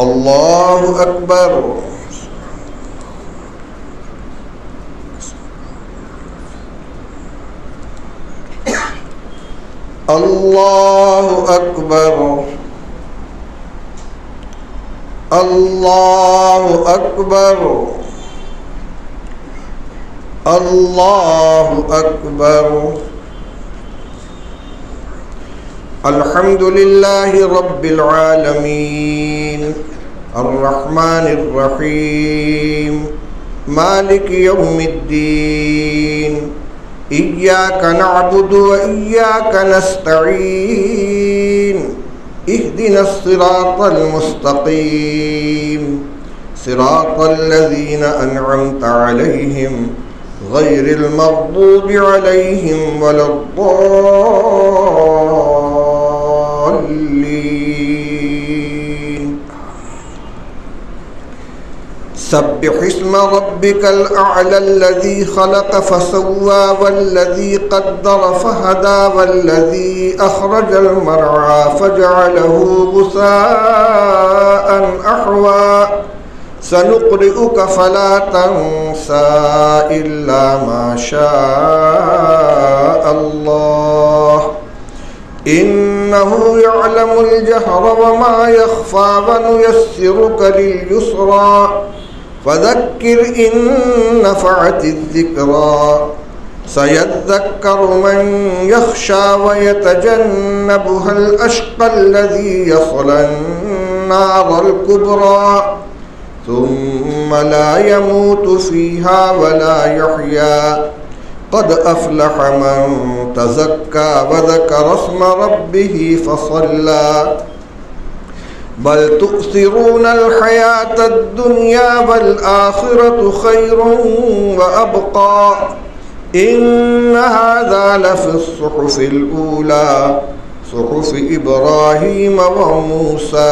अल्लाहु अकबर। अल्लाहु अकबर। अल्लाहु अकबर। अल्लाहु अकबर। अल्हम्दुलिल्लाहि रब्बिल आलमीन अर्रहमानिर रहीम मालिकि यौमिद्दीन इय्याका नअबुदु व इय्याका नस्तईन इहदिनस सिरातल मुस्तकीम सिरातल लज़ीना अनअमता अलैहिम गैरिल मग़दूबि अलैहिम वलद्दाल्लीन। सब्बिहिस्म रब्बिकल अअला अल्लज़ी खलक़ फसव्वा वल्लज़ी क़द्दर फहदा वल्लज़ी अख़रजल मरअा फजअलहु गुसाअन अहवा सनुक़रिउक फला तंसा इल्ला मा शाअल्लाह इन्नहु यअलमुल जहर व मा यख़फ़ा व नुयस्सिरुक लिल-युस्रा फज़क्किर इन नफ़अतिज़-ज़िक्रा सयज़्ज़क्करु मन यख़्शा व यतजन्नबुहल अश्क़ल्लज़ी यस्लन-नारल कुब्रा सुम्मा ला यमूतु फ़ीहा व ला यहया क़द अफ़लह मन तज़क्का व ज़करा अस्म रब्बिही फ़सल्ला बल तु'सिरूनल हयातद दुनिया वल आखिरतु खैरुन व अबक़ा इन्न हाज़ा लफ़िस सुहुफ़िल ऊला सुहुफ़ि इब्राहीम व मूसा।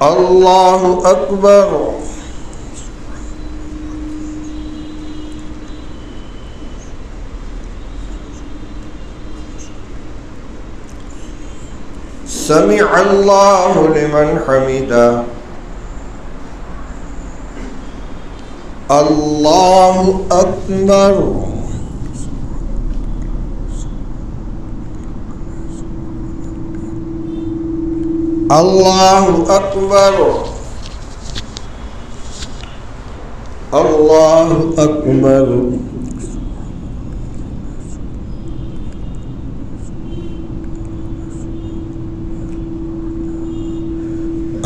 अल्लाहु अकबर। समिअल्लाहु लिमन हमिदा। अल्लाहु अकबर। अल्लाहु अकबर। अल्लाहु अकबर।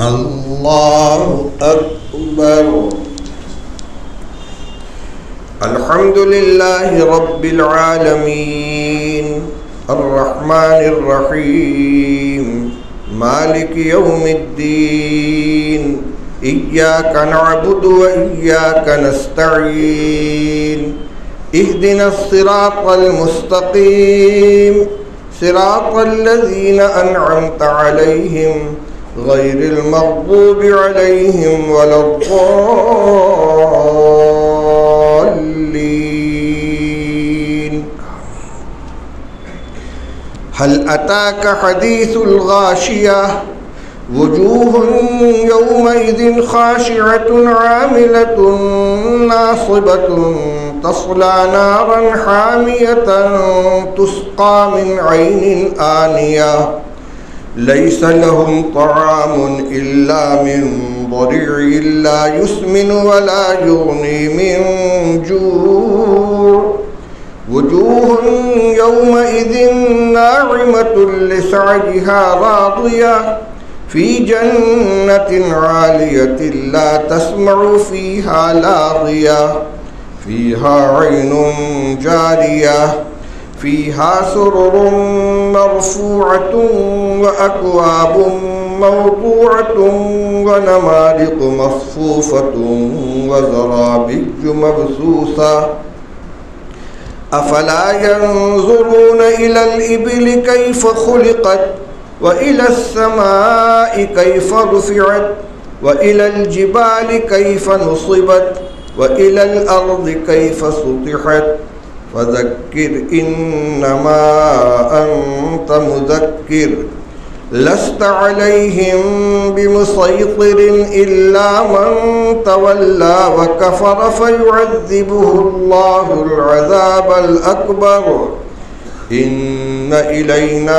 अल्लाहु अकबर। अल्हम्दुलिल्लाहि रब्बिल आलमीन अर्रहमानिर रहीम मालिकि यौमिद्दीन इय्याका नअबुदु व इय्याका नस्तईन इहदिनस सिरातल मुस्तकीम सिरातल लज़ीना अनअमता अलैहिम गैरिल मग़दूबि अलैहिम वलद्दाल्लीन। हल अताका हदीसुल गाशियah वुजूहुन यौमइज़िन खाशिअतुन आमिलतुन नासिबतुन तस्ला नारन हामियतन तुस्क़ा मिन ऐनिन आनियह लैसा लहुम तआमुन इल्ला मिन ज़रीअन ला युस्मिनु वला युग़नी मिन जूअ वुजूहुन यौमइज़िन नाइमतुन लिसअयहा रादियह फ़ी जन्नतिन आलियतिन ला तस्मअु फ़ीहा लाग़ियह फ़ीहा ऐनुन जारियह फ़ीहा सुरुरुन मरफ़ूअतुन व अक्वाबुन मवज़ूअतुन व नमारिक़ु मस्फ़ूफ़तुन व ज़राबिय्यु मबसूसा अफ़ला यंज़ुरून इलल इबिलि कैफ़ ख़ुलिक़त व इलस समाइ कैफ़ रुफ़िअत व इलल जिबालि कैफ़ नुसिबत व इलल अर्ज़ि कैफ़ सुतिहत फ़ज़क्किर इन्नमा अंत मुज़क्किर लस्त अलैहिम बिमुसैतिरिन इल्ला मन तवल्ला व कफर फयुअज़्ज़िबुहुल्लाहुल अज़ाबल अकबर इन्न इलैना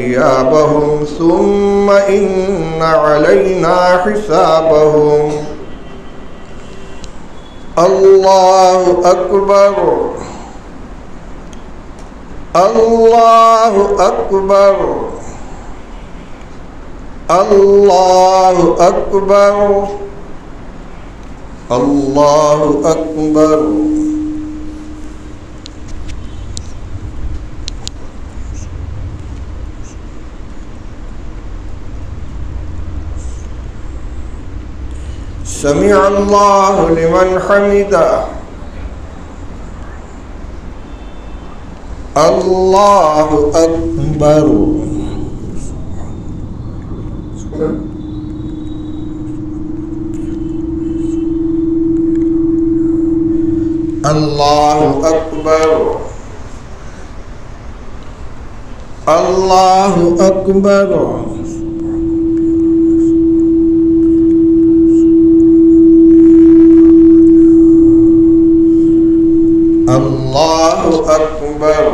इयाबहुम सुम्मा इन्न अलैना हिसाबहुम। अल्लाहु अकबर, अल्लाहु अकबर, अल्लाहु अकबर, अल्लाहु अकबर। समी अल्लाहु लिमन हमिदा, अल्लाहु अकबर। अल्लाहु अकबर, अल्लाहु अकबर। अल्लाहु अकबर।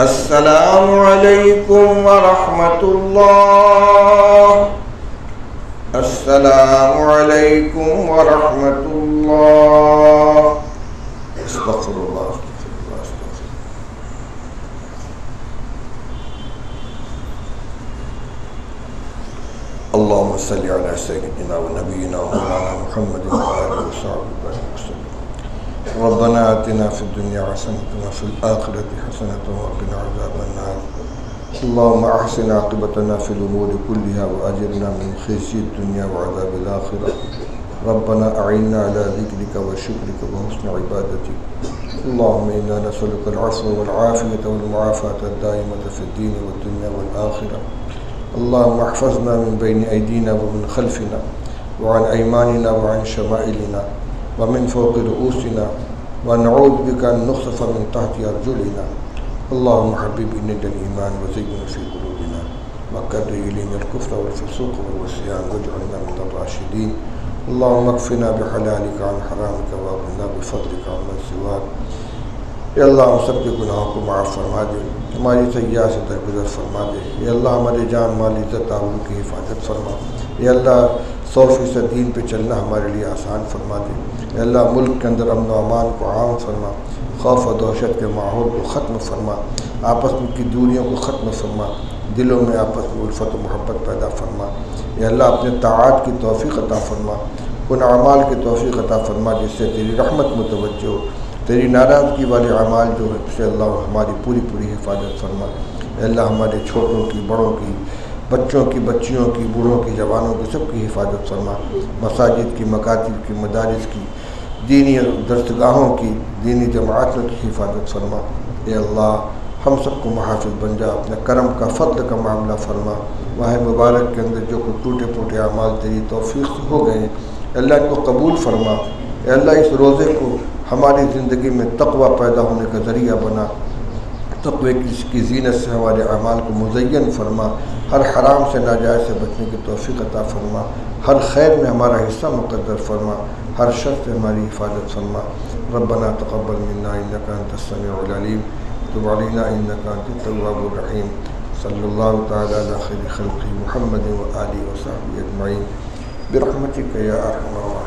अस्सलामु अलैकुम व रहमतुल्लाह। अस्सलामु अलैकुम व रहमतुल्लाह। अस्तगफिरुल्लाह। अल्लाहुम्मा सल्लि अला सय्यिदिना व नबियिना व मौलाना मुहम्मदिन व आलिहि व सहबिहि वसल्लम। रब्बना आतिना फिद दुनिया हसनतन व फिल आखिरति हसनतन व क़िना अज़ाबन नार। अल्लाहुम्मा अहसिन आक़िबतना फिल उमूरि कुल्लिहा व अजिरना मिन ख़िज़्यि दुनिया व अज़ाबिल आखिरह। रब्बना अइन्ना अला ज़िक्रिका व शुक्रिका व हुस्नि इबादतिक। अल्लाहुम्मा इन्ना नसअलुकल अफ़्व वल आफ़ियता वल मुआफ़ाता अद-दाइमता फ़िद दीन व दुनिया वल आखिरह। अल्लाहुम्मा अहफ़िज़ना मिन बैनि अयदीना व मिन ख़ल्फ़िना व अन अयमानिना व अन शमाइलिना व मिन फ़ौक़ि रुऊसिना व नऊज़ु बिका अन नुग़्तफ़ मिन तहति अर्जुलिना। अल्लाहुम्मा हब्बिब इलैनल ईमान व ज़य्यिनहु फ़ी क़ुलूबिना व कर्रिह इलैनल कुफ़्र वल फ़ुसूक़ वल इस्यान वज'अलना मिनर राशिदीन। अल्लाहुम्मा अक्फ़िना बिहलालिका अन हरामिका व अग़्निना बिफ़ज़लिका अम्मन सिवाक। या अल्लाह हम सब के गुनाहों को माफ़ फरमा दे, हमारी सय्यात से दरगुजर फरमा दे। या अल्लाह हमारे जान माल इज़्ज़त आबरू की हिफाजत फरमा। या अल्लाह 100% दीन पे चलना हमारे लिए आसान फरमा दे। या अल्लाह मुल्क के अंदर अमन व अमान को आम फरमा, खौफ व दहशत के माहौल को ख़त्म फरमा, आपस में की दूरियों को ख़त्म फरमा, दिलों में आपस में उल्फत व मोहब्बत पैदा फरमा। या अल्लाह अपने ताआत की तौफ़ीक़ अता फरमा, उन अमाल की तौफ़ीक़ अता फरमा जिससे तेरी रहमत मुतवज्जो, तेरी नाराज़गी वाले अमाल जो है उससे अल्लाह हमारी पूरी पूरी हिफाजत फरमा। अल्लाह हमारे छोटों की, बड़ों की, बच्चों की, बच्चियों की, बूढ़ों की, जवानों की, सब की हिफाजत फरमा। मसाजिद की, मकातिब की, मदारिस की, दीनी दरसगाहों की, दीनी जमातों की हिफाजत फरमा। या अल्लाह हम सबको मुहाफ़िज़ बन जा, अपने करम का फ़ज़्ल का मामला फरमा। माह मुबारक के अंदर जो कुछ टूटे फूटे अमाल तेरी तौफ़ीक़ से हो गए अल्लाह इनको कबूल फरमा। अल्लाह इस रोज़े को हमारी ज़िंदगी में तक़वा पैदा होने का ज़रिया बना, तक़वे की ज़ीनत से हमारे अमाल को मुज़य्यन फरमा। हर हराम से, नाजायज़ से बचने की तौफ़ीक़ अता फरमा। हर खैर में हमारा हिस्सा मुक़द्दर फरमा, हर शर से हमारी हिफाजत फरमा। रब्बना तक़ब्बल मिन्ना इन्नका अंतस समीउल अलीम तुब अलैना इन्नका अंतत तव्वाबुर रहीम। सल्लल्लाहु तआला अला खैरि ख़ल्क़ि मुहम्मदिन व आलिहि व सहबिहि अजमईन बिरहमतिका या अरहमर राहिमीन।